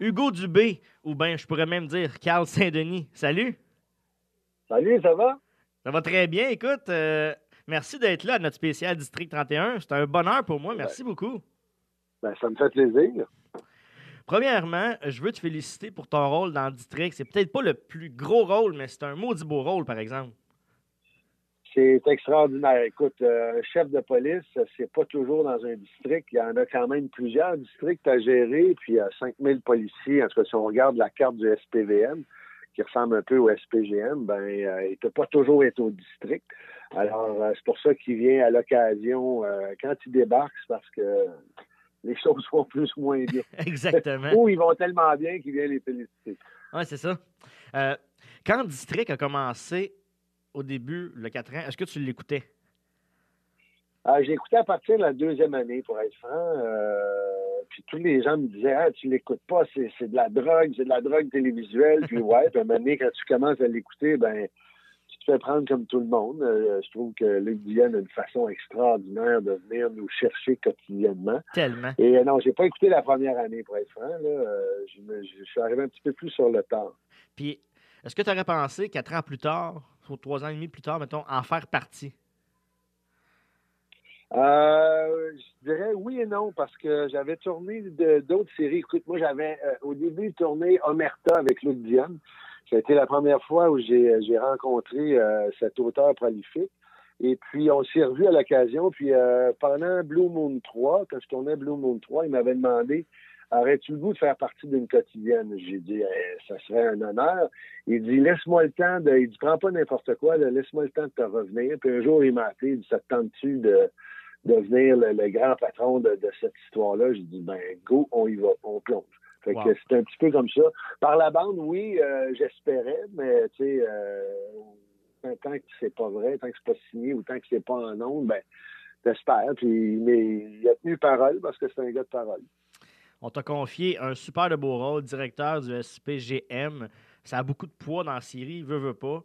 Hugo Dubé, ou bien je pourrais même dire Carl Saint-Denis. Salut! Salut, ça va? Ça va très bien. Écoute, merci d'être là à notre spécial District 31. C'est un bonheur pour moi. Ben, Merci beaucoup. ça me fait plaisir. Premièrement, je veux te féliciter pour ton rôle dans District. C'est peut-être pas le plus gros rôle, mais c'est un maudit beau rôle, par exemple. C'est extraordinaire. Écoute, un chef de police, c'est pas toujours dans un district. Il y en a quand même plusieurs districts à gérer, puis il y a 5000 policiers. En tout cas, si on regarde la carte du SPVM, qui ressemble un peu au SPGM, il ne peut pas toujours être au district. Alors, c'est pour ça qu'il vient à l'occasion. Quand il débarque, c'est parce que les choses vont plus ou moins bien. Exactement. Ou ils vont tellement bien qu'il vient les féliciter. Oui, c'est ça. Quand District a commencé au début, le 4 ans, est-ce que tu l'écoutais? J'ai écouté à partir de la deuxième année, pour être franc. Puis tous les gens me disaient, tu l'écoutes pas, c'est de la drogue télévisuelle. Puis ouais, puis à un moment donné, quand tu commences à l'écouter, tu te fais prendre comme tout le monde. Je trouve que Luc Diane a une façon extraordinaire de venir nous chercher quotidiennement. Tellement. Et non, j'ai pas écouté la première année, pour être franc. Je suis arrivé un petit peu plus sur le tard. Puis, est-ce que tu aurais pensé 4 ans plus tard, ou 3 ans et demi plus tard, mettons, en faire partie? Je dirais oui et non, parce que j'avais tourné d'autres séries. Écoute, moi, j'avais au début tourné Omerta avec Luc Diane. Ça a été la première fois où j'ai rencontré cet auteur prolifique. Et puis, on s'est revus à l'occasion. Puis, pendant Blue Moon 3, quand je tournais Blue Moon 3, il m'avait demandé, aurais-tu le goût de faire partie d'une quotidienne? J'ai dit, ça serait un honneur. Il dit, laisse-moi le temps il dit, prends pas n'importe quoi, laisse-moi le temps de te revenir. Puis un jour, il m'a appelé, il dit, ça te tente-tu de devenir le grand patron de cette histoire-là? J'ai dit, go, on y va, on plonge. Fait que c'est un petit peu comme ça. Par la bande, oui, j'espérais, mais tu sais, tant que c'est pas vrai, tant que c'est pas signé ou tant que c'est pas en ondes, t'espères. Mais il a tenu parole parce que c'est un gars de parole. On t'a confié un super de beau rôle, directeur du SPGM. Ça a beaucoup de poids dans la série, veut pas.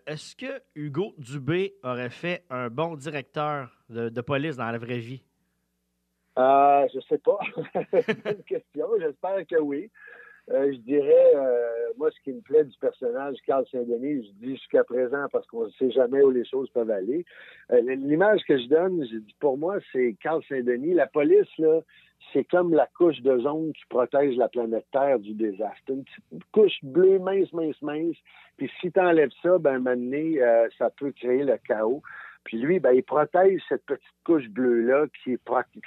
Est-ce que Hugo Dubé aurait fait un bon directeur de police dans la vraie vie? Je sais pas. Bonne question. J'espère que oui. Je dirais, moi, ce qui me plaît du personnage Carl Saint-Denis, je dis jusqu'à présent parce qu'on ne sait jamais où les choses peuvent aller. L'image que je donne, pour moi, c'est Carl Saint-Denis. La police, là, c'est comme la couche d'ozone qui protège la planète Terre du désastre. Une petite couche bleue, mince. Puis si tu enlèves ça, un moment donné, ça peut créer le chaos. Puis lui, il protège cette petite couche bleue-là qui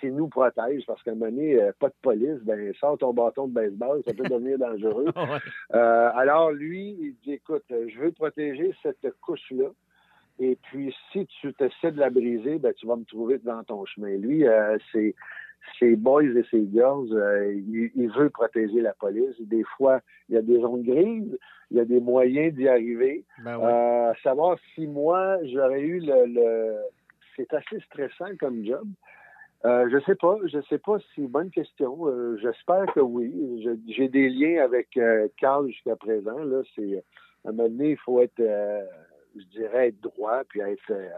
nous protège parce qu'à un moment donné, pas de police, sors ton bâton de baseball, ça peut devenir dangereux. Alors lui, il dit, écoute, je veux protéger cette couche-là. Et puis, si tu essaies de la briser, tu vas me trouver devant ton chemin. Lui, ses boys et ses girls, il veut protéger la police. Des fois, il y a des zones grises, il y a des moyens d'y arriver. Savoir si moi, j'aurais eu c'est assez stressant comme job. Je sais pas, c'est une bonne question. J'espère que oui. J'ai des liens avec Carl jusqu'à présent. Là, à un moment donné, il faut être je dirais être droit puis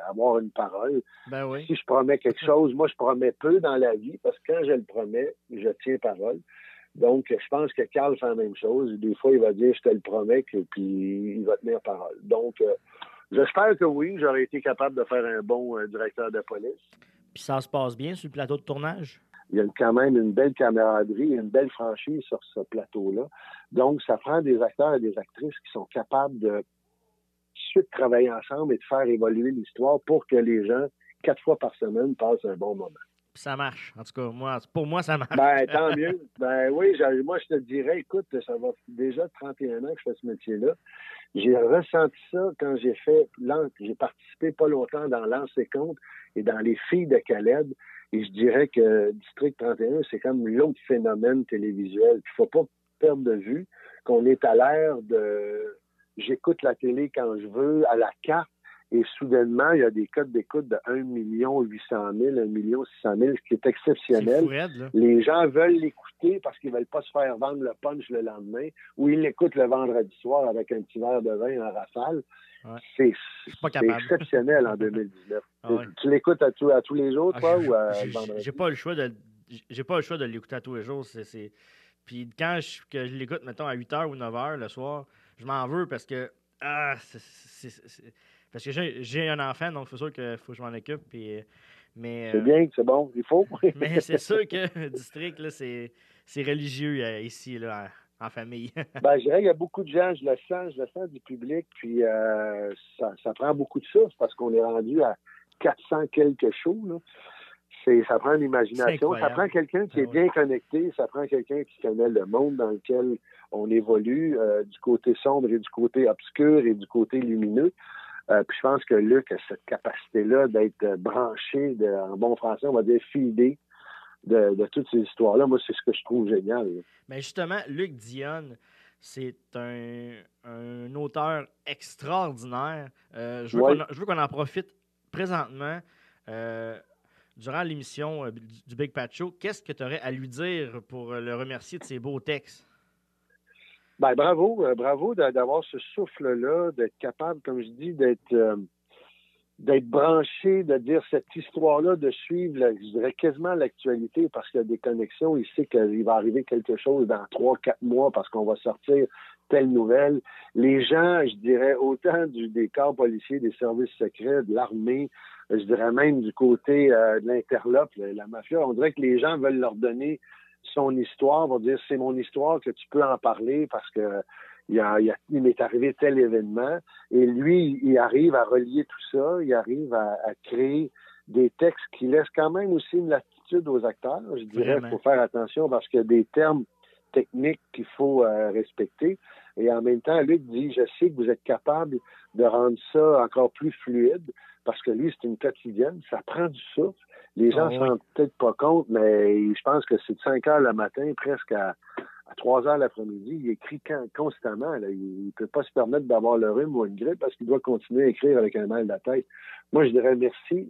avoir une parole. Oui. Si je promets quelque chose, moi, je promets peu dans la vie parce que quand je le promets, je tiens parole. Donc, je pense que Carl fait la même chose. Des fois, il va dire, je te le promets, puis il va tenir parole. Donc, j'espère que oui, j'aurais été capable de faire un bon directeur de police. Puis ça se passe bien sur le plateau de tournage? Il y a quand même une belle camaraderie, une belle franchise sur ce plateau-là. Donc, ça prend des acteurs et des actrices qui sont capables de suite travailler ensemble et de faire évoluer l'histoire pour que les gens, 4 fois par semaine, passent un bon moment. Ça marche. En tout cas, pour moi, ça marche. Tant mieux. Oui, moi, je te dirais, écoute, ça va déjà 31 ans que je fais ce métier-là. J'ai ressenti ça quand j'ai participé pas longtemps dans Lancer Compte et dans Les Filles de Khaled. Et je dirais que District 31, c'est comme l'autre phénomène télévisuel. Il ne faut pas perdre de vue qu'on est à l'ère de j'écoute la télé quand je veux, à la carte, et soudainement, il y a des codes d'écoute de 1 800 000, 1 600 000, ce qui est exceptionnel. C'est fou raide, là. Les gens veulent l'écouter parce qu'ils ne veulent pas se faire vendre le punch le lendemain, ou ils l'écoutent le vendredi soir avec un petit verre de vin en rafale. Ouais. C'est exceptionnel en 2019. Tu l'écoutes à tous les jours, toi, ou le vendredi? J'ai pas le choix de l'écouter à tous les jours. Puis quand que je l'écoute, mettons, à 8 h ou 9 h le soir, je m'en veux parce que parce que j'ai un enfant, donc c'est sûr qu'il faut que je m'en occupe. Puis, mais C'est bien, c'est bon, il faut. mais c'est sûr que District, là, c'est religieux ici, là, en famille. Ben, je dirais qu'il y a beaucoup de gens, je le sens du public, puis ça prend beaucoup de souffle parce qu'on est rendu à 400 quelques shows, là. Ça prend une C'est imagination, ça prend incroyable. quelqu'un qui est bien connecté, ça prend quelqu'un qui connaît le monde dans lequel on évolue, du côté sombre et du côté obscur et du côté lumineux. Puis je pense que Luc a cette capacité-là d'être branché, en bon français, on va dire feedé de toutes ces histoires-là. Moi, c'est ce que je trouve génial, là. Mais justement, Luc Dionne, c'est un auteur extraordinaire. Ouais. Je veux qu'on en profite présentement. Durant l'émission du Big Pat Show, qu'est-ce que tu aurais à lui dire pour le remercier de ses beaux textes? Ben, bravo d'avoir ce souffle-là, d'être capable, comme je dis, d'être branché, de dire cette histoire-là, de suivre, je dirais quasiment l'actualité parce qu'il y a des connexions. Il sait qu'il va arriver quelque chose dans 3-4 mois parce qu'on va sortir telle nouvelle. Les gens, je dirais, autant des corps policiers, des services secrets, de l'armée, je dirais même du côté de l'interlope, la mafia, on dirait que les gens veulent leur donner son histoire, vont dire c'est mon histoire que tu peux en parler parce que il m'est arrivé tel événement. Et lui, il arrive à relier tout ça, il arrive à créer des textes qui laissent quand même aussi une latitude aux acteurs. Je dirais qu'il faut faire attention parce qu'il y a des termes techniques qu'il faut respecter. Et en même temps, Luc dit, je sais que vous êtes capable de rendre ça encore plus fluide parce que lui, c'est une quotidienne, ça prend du souffle. Les gens ne s'en rendent peut-être pas compte, mais je pense que c'est de 5 heures le matin, presque à 3 heures l'après-midi. Il écrit constamment. Là. Il ne peut pas se permettre d'avoir le rhume ou une grippe parce qu'il doit continuer à écrire avec un mal de la tête. Moi, je dirais merci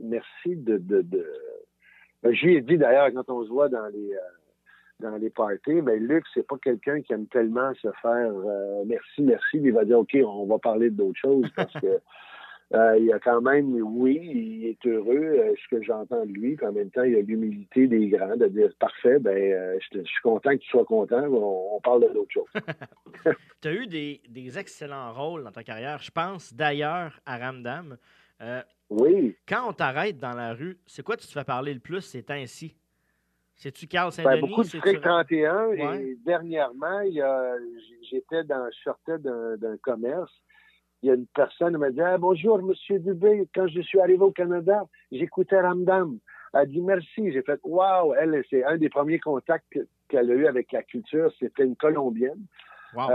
Je lui ai dit d'ailleurs, quand on se voit dans les parties, mais Luc, c'est pas quelqu'un qui aime tellement se faire merci, il va dire OK, on va parler d'autres choses parce que il y a quand même, oui, il est heureux, ce que j'entends de lui, puis en même temps, il y a l'humilité des grands de dire parfait, je suis content que tu sois content, on parle de d'autres choses. Tu as eu des excellents rôles dans ta carrière. Je pense d'ailleurs à Ramdam. Oui. Quand on t'arrête dans la rue, c'est quoi tu te fais parler le plus ces temps-ci? C'est-tu Carl Saint-Denis? Beaucoup de District 31 ouais. Et dernièrement, je sortais d'un commerce. Il y a une personne qui m'a dit bonjour, M. Dubé. Quand je suis arrivé au Canada, j'écoutais Ramdam. Elle a dit merci. J'ai fait wow. Elle, c'est un des premiers contacts qu'elle a eu avec la culture. C'était une Colombienne. Wow.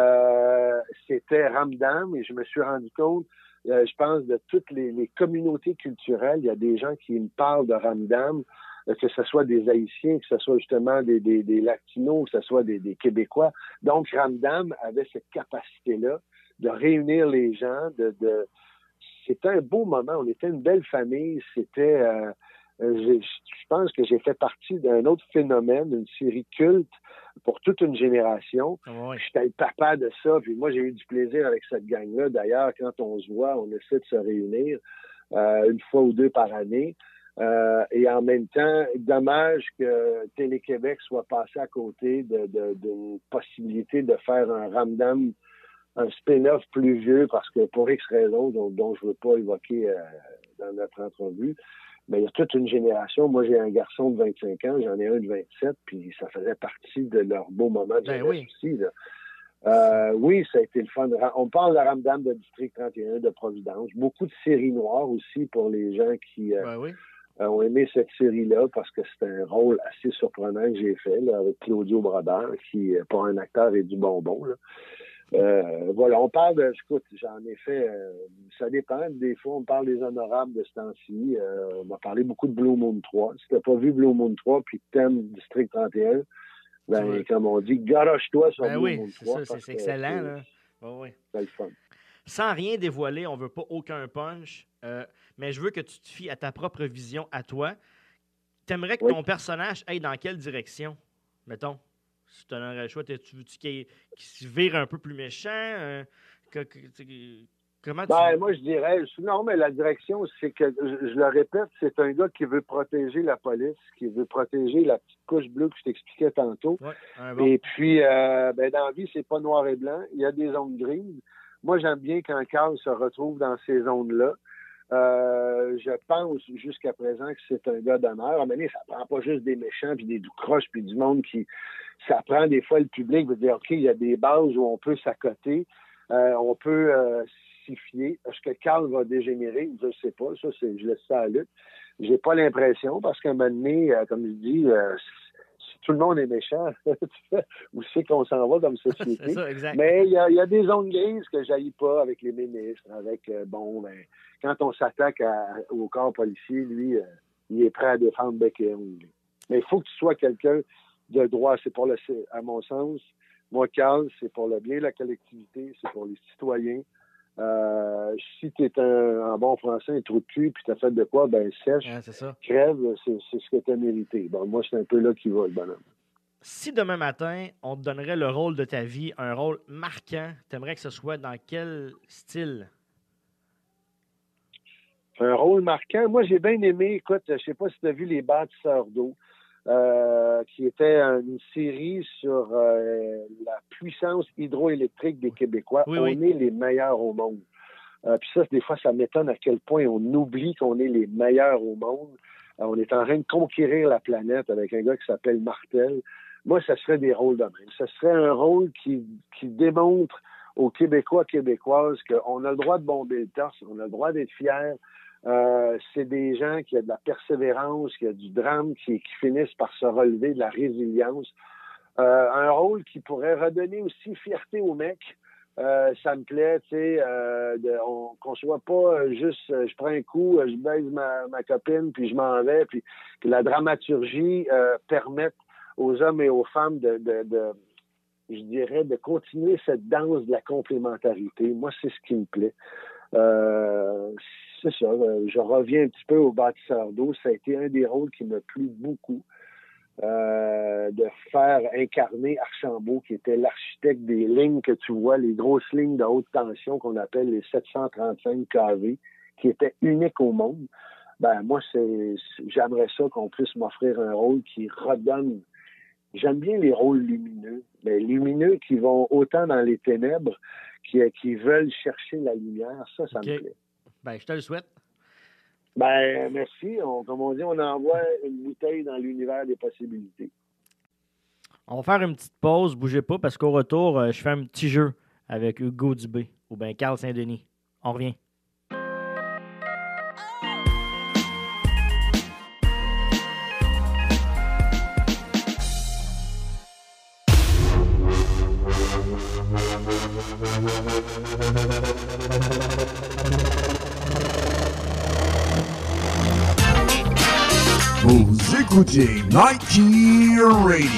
C'était Ramdam et je me suis rendu compte, je pense, de toutes les communautés culturelles. Il y a des gens qui me parlent de Ramdam, que ce soit des Haïtiens, que ce soit justement des Latinos, que ce soit des Québécois. Donc, Ramdam avait cette capacité-là de réunir les gens, c'était un beau moment, on était une belle famille, c'était, je pense que j'ai fait partie d'un autre phénomène, une série culte pour toute une génération. Oui. J'étais le papa de ça, puis moi j'ai eu du plaisir avec cette gang-là. D'ailleurs, quand on se voit, on essaie de se réunir une fois ou deux par année. Et en même temps, dommage que Télé-Québec soit passé à côté d'une possibilité de faire un Ramdam, un spin-off plus vieux, parce que pour X raisons dont je ne veux pas évoquer dans notre entrevue, mais il y a toute une génération. Moi, j'ai un garçon de 25 ans, j'en ai un de 27, puis ça faisait partie de leur beau moment de jeunesse aussi. Là. Oui, ça a été le fun. On parle de Ramdam de District 31 de Providence. Beaucoup de séries noires aussi pour les gens qui ont aimé cette série-là, parce que c'est un rôle assez surprenant que j'ai fait là, avec Claudio Brodeur, qui, pour un acteur, est du bonbon. Là. Voilà, on parle de, écoute, j'en ai fait, ça dépend, des fois on parle des honorables de ce temps-ci, on m'a parlé beaucoup de Blue Moon 3. Si t'as pas vu Blue Moon 3 puis que t'aimes District 31, comme on dit, garoche-toi sur Blue Moon 3. C'est excellent, là. C'est le fun. Sans rien dévoiler, on veut pas aucun punch, mais je veux que tu te fies à ta propre vision, à toi. T'aimerais que ton personnage aille dans quelle direction, mettons? Si tu en aurais le choix, tu veux-tu qu'il se vire un peu plus méchant? Comment tu... Ben, moi, je dirais, non, mais la direction, c'est que, je le répète, c'est un gars qui veut protéger la police, qui veut protéger la petite couche bleue que je t'expliquais tantôt. Ouais, bon. Et puis, ben, dans la vie, c'est pas noir et blanc. Il y a des zones grises. Moi, j'aime bien quand Carl se retrouve dans ces zones-là. Je pense jusqu'à présent que c'est un gars d'honneur. À un moment donné, ça prend pas juste des méchants puis des doux-croches puis du monde qui... Ça prend des fois le public veut dire, OK, il y a des bases où on peut s'accoter, on peut s'y fier. Est-ce que Carl va dégénérer? Je ne sais pas. Ça, je laisse ça à Luc. J'ai pas l'impression parce qu'à un moment donné, comme je dis, si tout le monde est méchant, où c'est qu'on s'en va comme société? C'est ça, exact. Mais il y a des zones grises que j'haïs pas avec les ministres, avec, quand on s'attaque au corps policier, lui, il est prêt à défendre bec et ongle. Mais il faut que tu sois quelqu'un de droit. À mon sens, moi, Carl, c'est pour le bien de la collectivité, c'est pour les citoyens. Si tu es en bon français, un trou de cul, puis tu as fait de quoi, ben sèche, crève, c'est ce que tu as mérité. Bon, moi, c'est un peu là qu'il va, le bonhomme. Si demain matin, on te donnerait le rôle de ta vie, un rôle marquant, tu aimerais que ce soit dans quel style? Un rôle marquant? Moi, j'ai bien aimé, écoute, je sais pas si tu as vu Les Bâtisseurs d'eau, qui était une série sur la puissance hydroélectrique des Québécois. Oui, on est les meilleurs au monde. Puis ça, des fois, ça m'étonne à quel point on oublie qu'on est les meilleurs au monde. On est en train de conquérir la planète avec un gars qui s'appelle Martel. Moi, ça serait des rôles de même. Ça serait un rôle qui démontre aux Québécois, Québécoises qu'on a le droit de bomber le torse, on a le droit d'être fiers. C'est des gens qui ont de la persévérance, qui ont du drame, qui finissent par se relever, de la résilience. Un rôle qui pourrait redonner aussi fierté aux mecs. Ça me plaît, tu sais, qu'on soit pas juste, je prends un coup, je baise ma copine, puis je m'en vais, puis que la dramaturgie permette aux hommes et aux femmes je dirais, de continuer cette danse de la complémentarité. Moi, c'est ce qui me plaît. C'est ça, je reviens un petit peu au Bâtisseur d'eau. Ça a été un des rôles qui m'a plu beaucoup. De faire incarner Archambault, qui était l'architecte des lignes que tu vois, les grosses lignes de haute tension qu'on appelle les 735 kV, qui étaient uniques au monde. Ben moi, j'aimerais ça qu'on puisse m'offrir un rôle qui redonne. J'aime bien les rôles lumineux, mais lumineux qui vont autant dans les ténèbres, qui veulent chercher la lumière. Ça me plaît. Ben, je te le souhaite. Ben, merci. Comme on dit, on envoie une bouteille dans l'univers des possibilités. On va faire une petite pause, bougez pas, parce qu'au retour, je fais un petit jeu avec Hugo Dubé ou bien Carl Saint-Denis. On revient. Vous écoutez Nike Radio.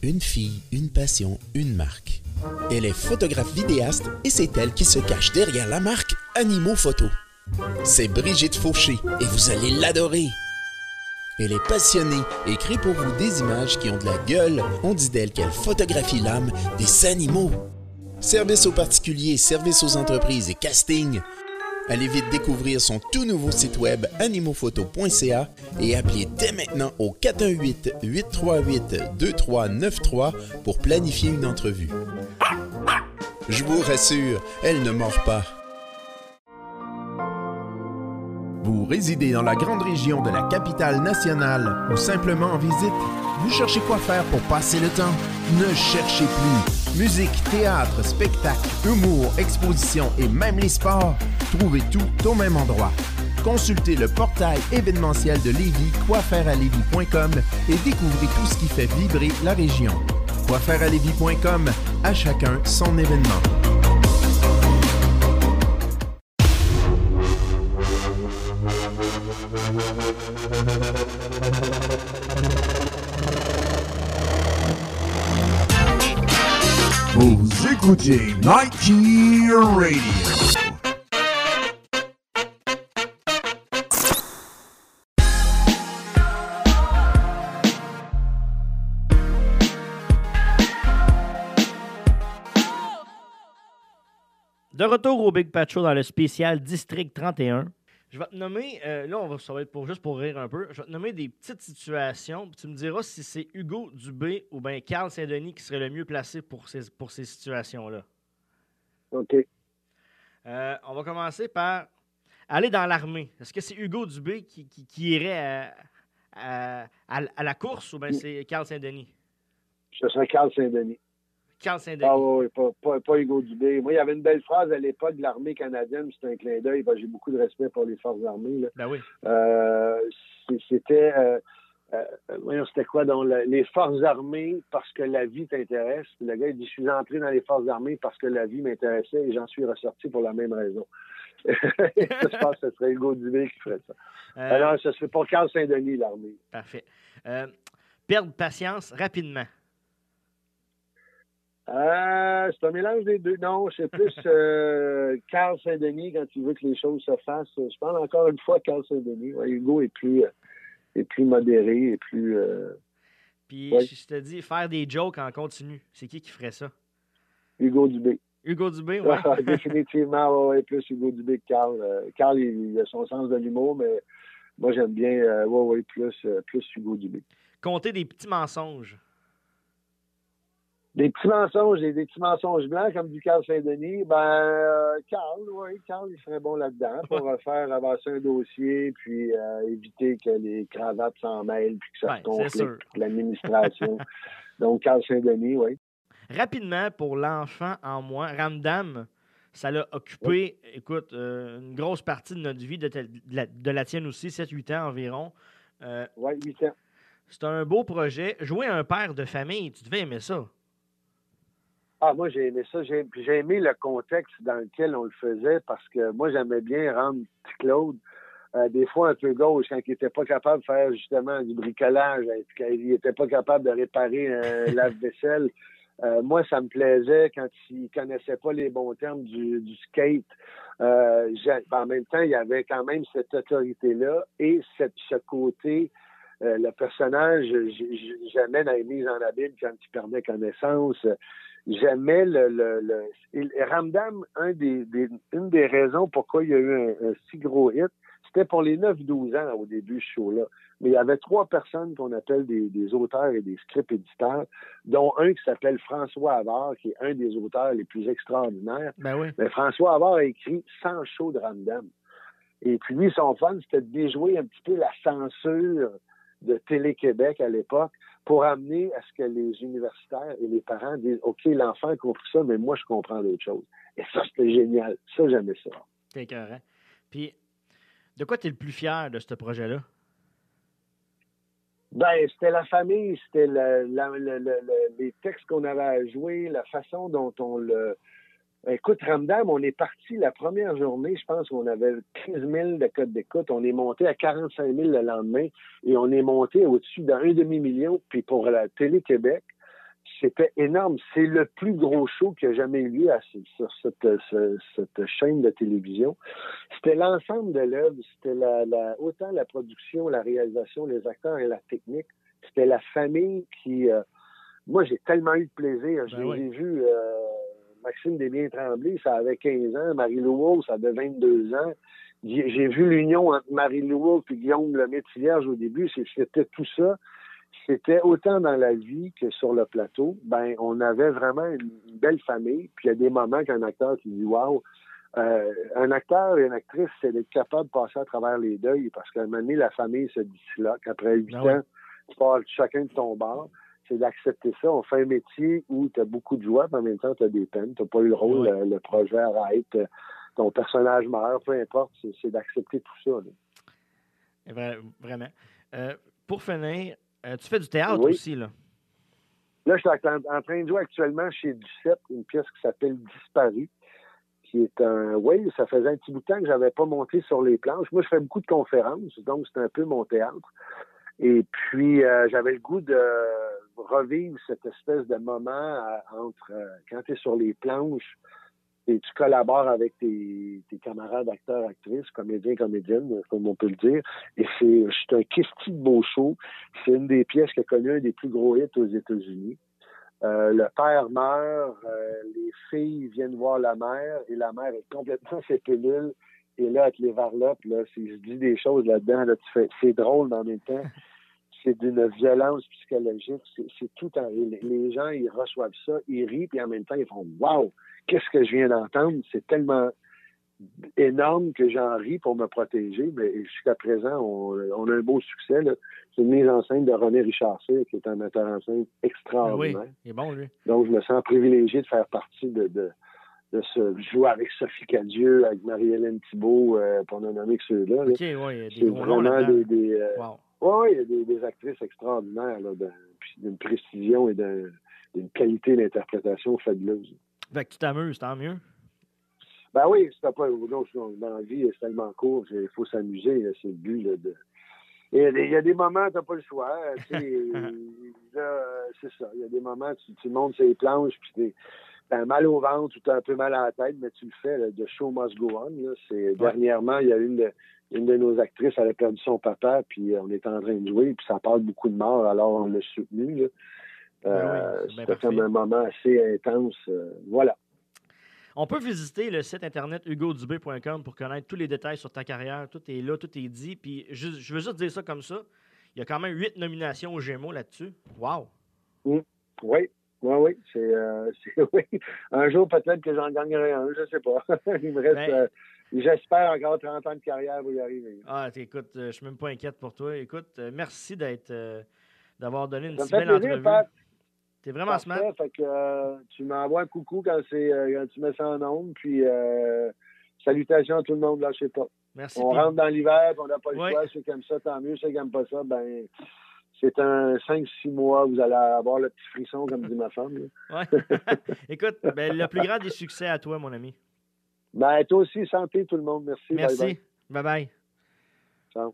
Une fille, une passion, une marque. Elle est photographe vidéaste et c'est elle qui se cache derrière la marque Animaux Photo. C'est Brigitte Fauché et vous allez l'adorer. Elle est passionnée et crée pour vous des images qui ont de la gueule. On dit d'elle qu'elle photographie l'âme des animaux. Service aux particuliers, service aux entreprises et casting. Allez vite découvrir son tout nouveau site web animauxphoto.ca et appelez dès maintenant au 418-838-2393 pour planifier une entrevue. Je vous rassure, elle ne mord pas. Vous résidez dans la grande région de la capitale nationale ou simplement en visite? Vous cherchez quoi faire pour passer le temps? Ne cherchez plus. Musique, théâtre, spectacle, humour, exposition et même les sports. Trouvez tout au même endroit. Consultez le portail événementiel de Lévis, quoifairealévis.com et découvrez tout ce qui fait vibrer la région. Quoifairealévis.com, à chacun son événement. Vous écoutez Nike Radio. De retour au Big Pat Show dans le spécial District 31. Je vais te nommer, ça va être juste pour rire un peu, je vais te nommer des petites situations, puis tu me diras si c'est Hugo Dubé ou bien Carl Saint-Denis qui serait le mieux placé pour ces situations-là. OK. On va commencer par aller dans l'armée. Est-ce que c'est Hugo Dubé qui irait à la course ou bien c'est Carl Saint-Denis? Ce serait Carl Saint-Denis. Carl Saint-Denis. Ah oui, pas Hugo Dubé. Moi, il y avait une belle phrase à l'époque de l'armée canadienne, c'était un clin d'œil, j'ai beaucoup de respect pour les forces armées. Là. Ben oui. C'était quoi? Donc, les forces armées parce que la vie t'intéresse. Puis le gars, il dit, je suis entré dans les forces armées parce que la vie m'intéressait et j'en suis ressorti pour la même raison. Je pense que ce serait Hugo Dubé qui ferait ça. Alors, ce serait pour Carl Saint-Denis, l'armée. Parfait. Perdre patience rapidement. C'est un mélange des deux. Non, c'est plus Carl Saint-Denis quand il veut que les choses se fassent. Je parle encore une fois Carl Saint-Denis. Ouais, Hugo est plus modéré et plus... Puis, ouais. je te dis, faire des jokes en continu, c'est qui ferait ça? Plus Dubé. Hugo Dubé, oui. Définitivement, ouais, plus Hugo Dubé que Carl. Carl, il a son sens de l'humour, mais moi, j'aime bien plus Hugo Dubé. Compter des petits mensonges. Des petits mensonges et des petits mensonges blancs, comme du Carl Saint-Denis, Carl, il serait bon là-dedans pour faire avancer un dossier, puis éviter que les cravates s'en mêlent, puis que ça se conflicte, l'administration. Donc, Carl Saint-Denis, oui. Rapidement, pour l'enfant en moi, Ramdam, ça l'a occupé, écoute, une grosse partie de notre vie, de la tienne aussi, 7-8 ans environ. Oui, 8 ans. C'est un beau projet. Jouer un père de famille, tu devais aimer ça. Ah, moi, j'ai aimé ça. J'ai aimé le contexte dans lequel on le faisait parce que moi, j'aimais bien rendre petit Claude des fois un peu gauche quand il n'était pas capable de faire justement du bricolage, quand il n'était pas capable de réparer un lave-vaisselle. Moi, ça me plaisait quand il ne connaissait pas les bons termes du skate. En même temps, il y avait quand même cette autorité-là et ce côté... le personnage, j'aimais dans les mises en abîme quand il perdait connaissance. J'aimais Ramdam, une des raisons pourquoi il y a eu un si gros hit, c'était pour les 9-12 ans au début, ce show-là. Mais il y avait 3 personnes qu'on appelle des auteurs et des script éditeurs, dont un qui s'appelle François Havard, qui est un des auteurs les plus extraordinaires. Ben oui. Mais François Havard a écrit 100 shows de Ramdam. Et puis lui, son fun, c'était de déjouer un petit peu la censure de Télé-Québec à l'époque pour amener à ce que les universitaires et les parents disent « OK, l'enfant a compris ça, mais moi, je comprends d'autres choses. » Et ça, c'était génial. Ça, j'aimais ça. C'est écœurant. Puis, de quoi tu es le plus fier de ce projet-là? C'était la famille, c'était les textes qu'on avait à jouer, la façon dont on le... Écoute, Ramdam, on est parti la première journée, je pense qu'on avait 15 000 de codes d'écoute. On est monté à 45 000 le lendemain et on est monté au-dessus d'un demi-million. Puis pour la Télé-Québec, c'était énorme. C'est le plus gros show qui a jamais eu lieu sur cette chaîne de télévision. C'était l'ensemble de l'œuvre. C'était autant la production, la réalisation, les acteurs et la technique. C'était la famille qui... moi, j'ai tellement eu de plaisir. J'ai vu... Maxime Desbiens-Tremblay, ça avait 15 ans. Marie-Lou Wolfe, ça avait 22 ans. J'ai vu l'union entre Marie-Lou Wolfe et Guillaume Lemaitre-Vierge au début. C'était tout ça. C'était autant dans la vie que sur le plateau. On avait vraiment une belle famille. Puis il y a des moments qu'un acteur qui dit « Wow! » un acteur et une actrice, c'est d'être capable de passer à travers les deuils parce qu'à un moment donné, la famille se disloque. Après 8 ans, tu pars chacun de ton bord. C'est d'accepter ça. On fait un métier où tu as beaucoup de joie, mais en même temps, tu as des peines. Tu n'as pas eu le rôle, le projet arrête, ton personnage meurt, peu importe. C'est d'accepter tout ça. Vraiment. Pour finir, tu fais du théâtre aussi, là? Là, je suis en train de jouer actuellement chez Duceppe, une pièce qui s'appelle Disparu, qui est ça faisait un petit bout de temps que je n'avais pas monté sur les planches. Moi, je fais beaucoup de conférences, donc c'est un peu mon théâtre. Et puis, j'avais le goût de revivre cette espèce de moment entre quand tu es sur les planches et tu collabores avec tes camarades acteurs, actrices, comédiens, comédiennes, comme on peut le dire. Et c'est un kiff-ti de beau show. C'est une des pièces qui a connu un des plus gros hits aux États-Unis. Le père meurt, les filles viennent voir la mère et la mère est complètement fébrile. Et là, avec les varlopes, là, il se dit des choses là-dedans. Là, c'est drôle, mais en même temps, c'est d'une violence psychologique. C'est tout les gens, ils reçoivent ça, ils rient, puis en même temps, ils font « Wow! Qu'est-ce que je viens d'entendre? » C'est tellement énorme que j'en ris pour me protéger. Mais jusqu'à présent, on a un beau succès. Là. C'est une mise en scène de René Richard Cyr, qui est un metteur en scène extraordinaire. Oui, il est bon, lui. Donc, je me sens privilégié de faire partie de jouer avec Sophie Cadieux, avec Marie-Hélène Thibault, pour ne nommer que ceux-là. OK, oui, il y a c'est des gros noms vraiment là-dedans. Wow. Oui, il y a des actrices extraordinaires, là, d'une précision et d'une qualité d'interprétation fabuleuse. Fait que tu t'amuses, tant mieux. Ben oui, c'est pas dans la vie, c'est tellement court, il faut s'amuser, là, c'est le but. Là, il y a des moments, tu n'as pas le choix. Là, c'est ça. Il y a des moments, tu montes sur les planches, puis t'as mal au ventre ou t'as un peu mal à la tête, mais tu le fais, là, de show must go on. Là. Dernièrement, il y a une de nos actrices, elle a perdu son papa, puis on est en train de jouer, puis ça parle beaucoup de mort, alors on l'a soutenu. C'était comme un moment assez intense. Voilà. On peut visiter le site internet hugodubé.com pour connaître tous les détails sur ta carrière. Tout est là, tout est dit. Puis je veux juste dire ça comme ça. Il y a quand même 8 nominations aux Gémeaux là-dessus. Wow! Oui. Oui. Oui. Un jour, peut-être que j'en gagnerai un, je ne sais pas. Il me reste, j'espère, encore 30 ans de carrière pour y arriver. Ah, écoute, je ne suis même pas inquiète pour toi. Écoute, merci d'avoir donné une si belle entrevue. Pat. T'es vraiment smart. Fait que tu m'envoies un coucou quand tu mets ça en ondes, puis salutations à tout le monde, là, je sais pas. Merci. On rentre dans l'hiver, on n'a pas le choix, ceux qui aiment ça, tant mieux, ceux qui n'aiment pas ça, ben c'est un 5-6 mois, vous allez avoir le petit frisson, comme dit ma femme. Oui. Écoute, le plus grand des succès à toi, mon ami. Ben, toi aussi, santé tout le monde. Merci. Merci. Bye-bye. Ciao.